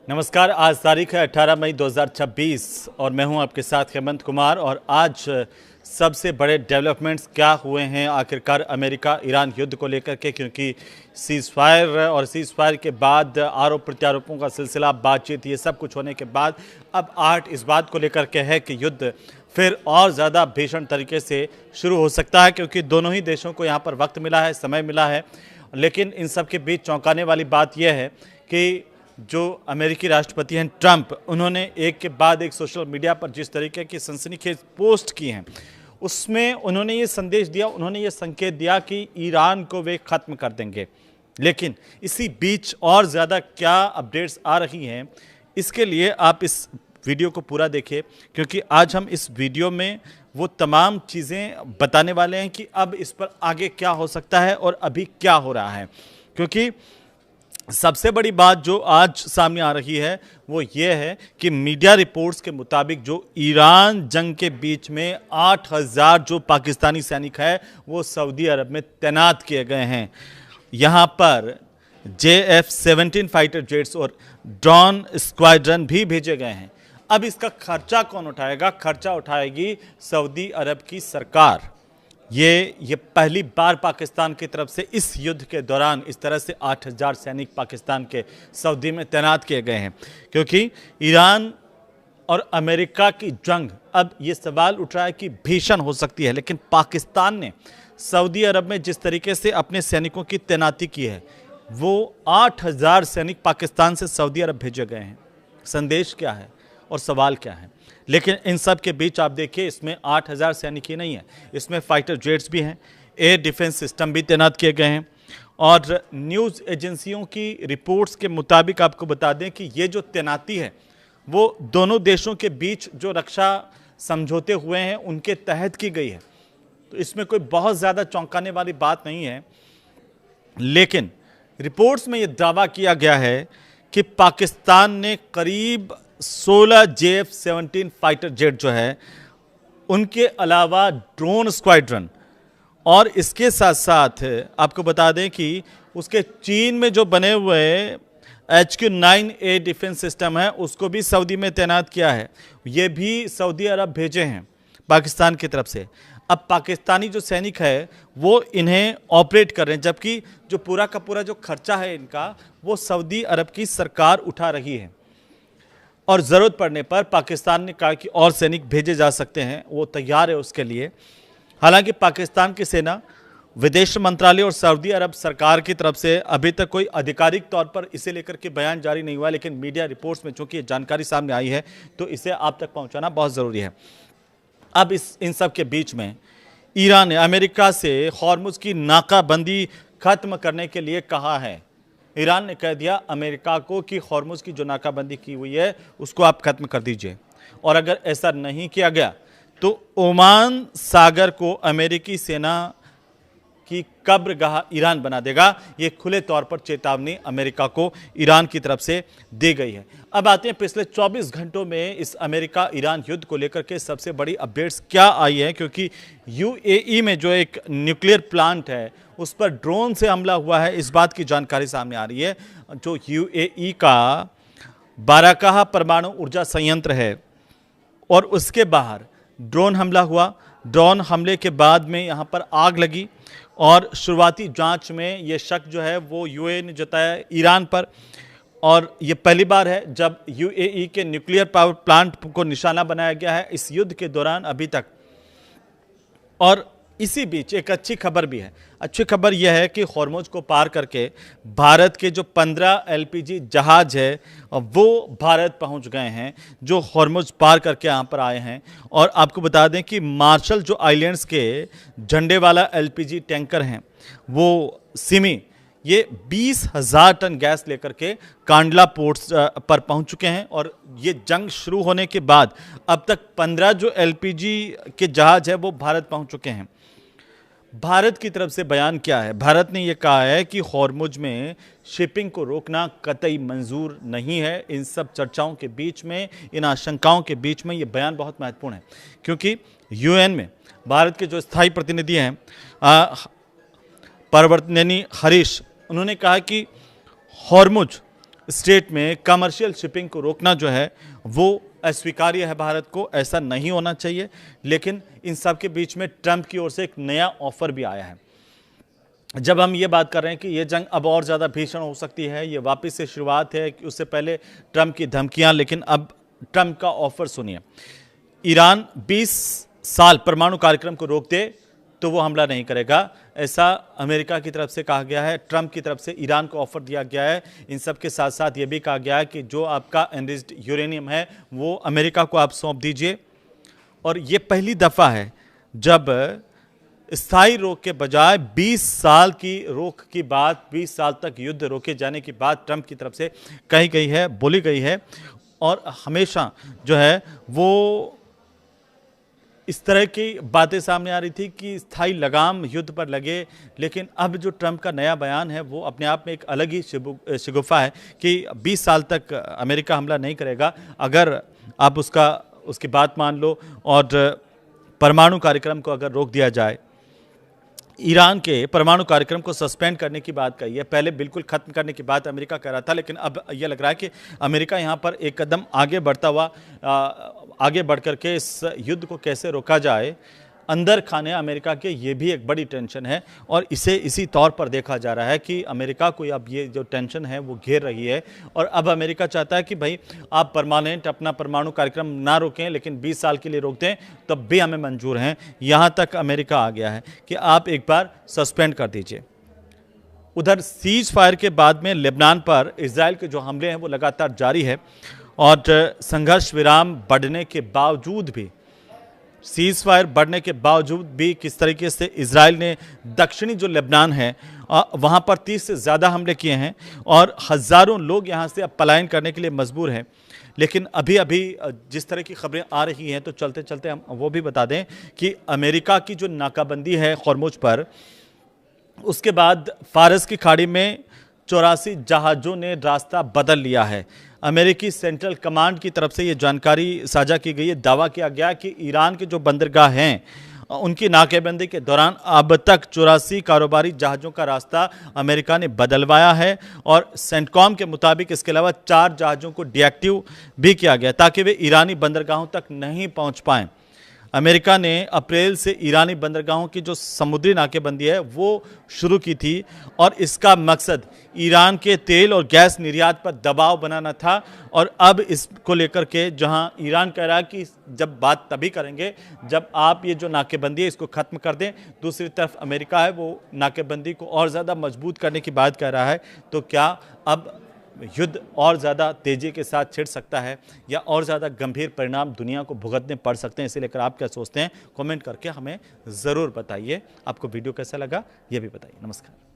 नमस्कार। आज तारीख है 18 मई 2026 और मैं हूं आपके साथ हेमंत कुमार। और आज सबसे बड़े डेवलपमेंट्स क्या हुए हैं आखिरकार अमेरिका ईरान युद्ध को लेकर के, क्योंकि सीज़ फायर के बाद आरोप प्रत्यारोपों का सिलसिला, बातचीत, ये सब कुछ होने के बाद अब आर्ट इस बात को लेकर के है कि युद्ध फिर और ज़्यादा भीषण तरीके से शुरू हो सकता है, क्योंकि दोनों ही देशों को यहाँ पर वक्त मिला है, समय मिला है। लेकिन इन सब के बीच चौंकाने वाली बात यह है कि जो अमेरिकी राष्ट्रपति हैं ट्रंप, उन्होंने एक के बाद एक सोशल मीडिया पर जिस तरीके की सनसनीखेज पोस्ट की हैं, उसमें उन्होंने ये संदेश दिया, उन्होंने ये संकेत दिया कि ईरान को वे ख़त्म कर देंगे। लेकिन इसी बीच और ज़्यादा क्या अपडेट्स आ रही हैं, इसके लिए आप इस वीडियो को पूरा देखिए, क्योंकि आज हम इस वीडियो में वो तमाम चीज़ें बताने वाले हैं कि अब इस पर आगे क्या हो सकता है और अभी क्या हो रहा है। क्योंकि सबसे बड़ी बात जो आज सामने आ रही है वो ये है कि मीडिया रिपोर्ट्स के मुताबिक जो ईरान जंग के बीच में 8000 जो पाकिस्तानी सैनिक है वो सऊदी अरब में तैनात किए गए हैं। यहाँ पर JF-17 फाइटर जेट्स और डॉन स्क्वाड्रन भी भेजे गए हैं। अब इसका खर्चा कौन उठाएगा? खर्चा उठाएगी सऊदी अरब की सरकार। ये पहली बार पाकिस्तान की तरफ से इस युद्ध के दौरान इस तरह से 8000 सैनिक पाकिस्तान के सऊदी में तैनात किए गए हैं, क्योंकि ईरान और अमेरिका की जंग अब ये सवाल उठ रहा है कि भीषण हो सकती है। लेकिन पाकिस्तान ने सऊदी अरब में जिस तरीके से अपने सैनिकों की तैनाती की है, वो 8000 सैनिक पाकिस्तान से सऊदी अरब भेजे गए हैं। संदेश क्या है और सवाल क्या है? लेकिन इन सब के बीच आप देखिए, इसमें 8000 सैनिक ही नहीं है, इसमें फाइटर जेट्स भी हैं, एयर डिफेंस सिस्टम भी तैनात किए गए हैं। और न्यूज़ एजेंसियों की रिपोर्ट्स के मुताबिक आपको बता दें कि ये जो तैनाती है वो दोनों देशों के बीच जो रक्षा समझौते हुए हैं उनके तहत की गई है। तो इसमें कोई बहुत ज़्यादा चौंकाने वाली बात नहीं है। लेकिन रिपोर्ट्स में ये दावा किया गया है कि पाकिस्तान ने करीब 16 JF-17 फाइटर जेट जो है, उनके अलावा ड्रोन स्क्वाड्रन, और इसके साथ साथ आपको बता दें कि उसके चीन में जो बने हुए HQ-9A डिफेंस सिस्टम है उसको भी सऊदी में तैनात किया है। ये भी सऊदी अरब भेजे हैं पाकिस्तान की तरफ से। अब पाकिस्तानी जो सैनिक है वो इन्हें ऑपरेट कर रहे हैं, जबकि जो पूरा का पूरा जो खर्चा है इनका वो सऊदी अरब की सरकार उठा रही है। और ज़रूरत पड़ने पर पाकिस्तान ने कहा कि और सैनिक भेजे जा सकते हैं, वो तैयार है उसके लिए। हालांकि पाकिस्तान की सेना, विदेश मंत्रालय और सऊदी अरब सरकार की तरफ से अभी तक कोई आधिकारिक तौर पर इसे लेकर के बयान जारी नहीं हुआ, लेकिन मीडिया रिपोर्ट्स में चूंकि ये जानकारी सामने आई है तो इसे आप तक पहुंचाना बहुत ज़रूरी है। अब इन सब के बीच में ईरान ने अमेरिका से हॉर्मुज़ की नाकाबंदी खत्म करने के लिए कहा है। ईरान ने कह दिया अमेरिका को कि हॉर्मुज़ की जो नाकाबंदी की हुई है उसको आप खत्म कर दीजिए, और अगर ऐसा नहीं किया गया तो ओमान सागर को अमेरिकी सेना की कब्रगाह ईरान बना देगा। ये खुले तौर पर चेतावनी अमेरिका को ईरान की तरफ से दी गई है। अब आते हैं पिछले 24 घंटों में इस अमेरिका ईरान युद्ध को लेकर के सबसे बड़ी अपडेट्स क्या आई है, क्योंकि UAE में जो एक न्यूक्लियर प्लांट है उस पर ड्रोन से हमला हुआ है, इस बात की जानकारी सामने आ रही है। जो UAE का बाराकाह परमाणु ऊर्जा संयंत्र है और उसके बाहर ड्रोन हमला हुआ। ड्रोन हमले के बाद में यहाँ पर आग लगी और शुरुआती जांच में ये शक जो है वो UAE ने जताया ईरान पर। और ये पहली बार है जब UAE के न्यूक्लियर पावर प्लांट को निशाना बनाया गया है इस युद्ध के दौरान अभी तक। और इसी बीच एक अच्छी खबर भी है। अच्छी खबर यह है कि हॉर्मुज़ को पार करके भारत के जो 15 LPG जहाज है वो भारत पहुंच गए हैं, जो हॉर्मुज़ पार करके यहाँ पर आए हैं। और आपको बता दें कि मार्शल जो आइलैंड्स के झंडे वाला LPG टैंकर हैं वो सिमी, ये 20,000 टन गैस लेकर के कांडला पोर्ट्स पर पहुंच चुके हैं। और ये जंग शुरू होने के बाद अब तक 15 जो LPG के जहाज है वो भारत पहुंच चुके हैं। भारत की तरफ से बयान क्या है? भारत ने यह कहा है कि हॉर्मुज़ में शिपिंग को रोकना कतई मंजूर नहीं है। इन सब चर्चाओं के बीच में, इन आशंकाओं के बीच में ये बयान बहुत महत्वपूर्ण है, क्योंकि UN में भारत के जो स्थायी प्रतिनिधि हैं परवर्तनेनी हरीश, उन्होंने कहा कि हॉर्मुज़ स्टेट में कमर्शियल शिपिंग को रोकना जो है वो अस्वीकार्य है भारत को, ऐसा नहीं होना चाहिए। लेकिन इन सब के बीच में ट्रंप की ओर से एक नया ऑफर भी आया है। जब हम ये बात कर रहे हैं कि ये जंग अब और ज़्यादा भीषण हो सकती है, ये वापस से शुरुआत है, कि उससे पहले ट्रंप की धमकियां, लेकिन अब ट्रंप का ऑफर सुनिए। ईरान 20 साल परमाणु कार्यक्रम को रोक दे तो वो हमला नहीं करेगा, ऐसा अमेरिका की तरफ से कहा गया है। ट्रंप की तरफ से ईरान को ऑफर दिया गया है। इन सब के साथ साथ ये भी कहा गया है कि जो आपका एनरिच्ड यूरेनियम है वो अमेरिका को आप सौंप दीजिए। और ये पहली दफ़ा है जब स्थायी रोक के बजाय 20 साल की रोक की बात, 20 साल तक युद्ध रोके जाने की बात ट्रंप की तरफ से कही गई है, बोली गई है। और हमेशा जो है वो इस तरह की बातें सामने आ रही थी कि स्थायी लगाम युद्ध पर लगे। लेकिन अब जो ट्रंप का नया बयान है वो अपने आप में एक अलग ही शिगुफा है कि 20 साल तक अमेरिका हमला नहीं करेगा अगर आप उसकी बात मान लो और परमाणु कार्यक्रम को अगर रोक दिया जाए। ईरान के परमाणु कार्यक्रम को सस्पेंड करने की बात कही है, पहले बिल्कुल खत्म करने की बात अमेरिका कर रहा था, लेकिन अब यह लग रहा है कि अमेरिका यहां पर एक कदम आगे बढ़ता हुआ आगे बढ़ करके इस युद्ध को कैसे रोका जाए, अंदर खाने अमेरिका के, ये भी एक बड़ी टेंशन है। और इसे इसी तौर पर देखा जा रहा है कि अमेरिका को अब ये जो टेंशन है वो घेर रही है। और अब अमेरिका चाहता है कि भाई आप परमानेंट अपना परमाणु कार्यक्रम ना रोकें, लेकिन 20 साल के लिए रोक दें तब भी हमें मंजूर हैं। यहाँ तक अमेरिका आ गया है कि आप एक बार सस्पेंड कर दीजिए। उधर सीज फायर के बाद में लेबनान पर इजराइल के जो हमले हैं वो लगातार जारी है। और संघर्ष विराम बढ़ने के बावजूद भी, सीज फायर बढ़ने के बावजूद भी किस तरीके से इजराइल ने दक्षिणी जो लेबनान है वहाँ पर 30 से ज़्यादा हमले किए हैं और हज़ारों लोग यहाँ से अब पलायन करने के लिए मजबूर हैं। लेकिन अभी अभी जिस तरह की खबरें आ रही हैं तो चलते चलते हम वो भी बता दें कि अमेरिका की जो नाकाबंदी है हॉर्मुज पर, उसके बाद फारस की खाड़ी में 84 जहाज़ों ने रास्ता बदल लिया है। अमेरिकी सेंट्रल कमांड की तरफ से ये जानकारी साझा की गई है। दावा किया गया कि ईरान के जो बंदरगाह हैं उनकी नाकेबंदी के दौरान अब तक 84 कारोबारी जहाज़ों का रास्ता अमेरिका ने बदलवाया है। और सेंटकॉम के मुताबिक इसके अलावा 4 जहाज़ों को डीएक्टिव भी किया गया ताकि वे ईरानी बंदरगाहों तक नहीं पहुंच पाएं। अमेरिका ने अप्रैल से ईरानी बंदरगाहों की जो समुद्री नाकेबंदी है वो शुरू की थी और इसका मकसद ईरान के तेल और गैस निर्यात पर दबाव बनाना था। और अब इसको लेकर के जहां ईरान कह रहा है कि जब बात तभी करेंगे जब आप ये जो नाकेबंदी है इसको ख़त्म कर दें, दूसरी तरफ अमेरिका है वो नाकेबंदी को और ज़्यादा मजबूत करने की बात कर रहा है। तो क्या अब युद्ध और ज़्यादा तेज़ी के साथ छिड़ सकता है या और ज़्यादा गंभीर परिणाम दुनिया को भुगतने पड़ सकते हैं? इसे लेकर आप क्या सोचते हैं? कमेंट करके हमें ज़रूर बताइए। आपको वीडियो कैसा लगा ये भी बताइए। नमस्कार।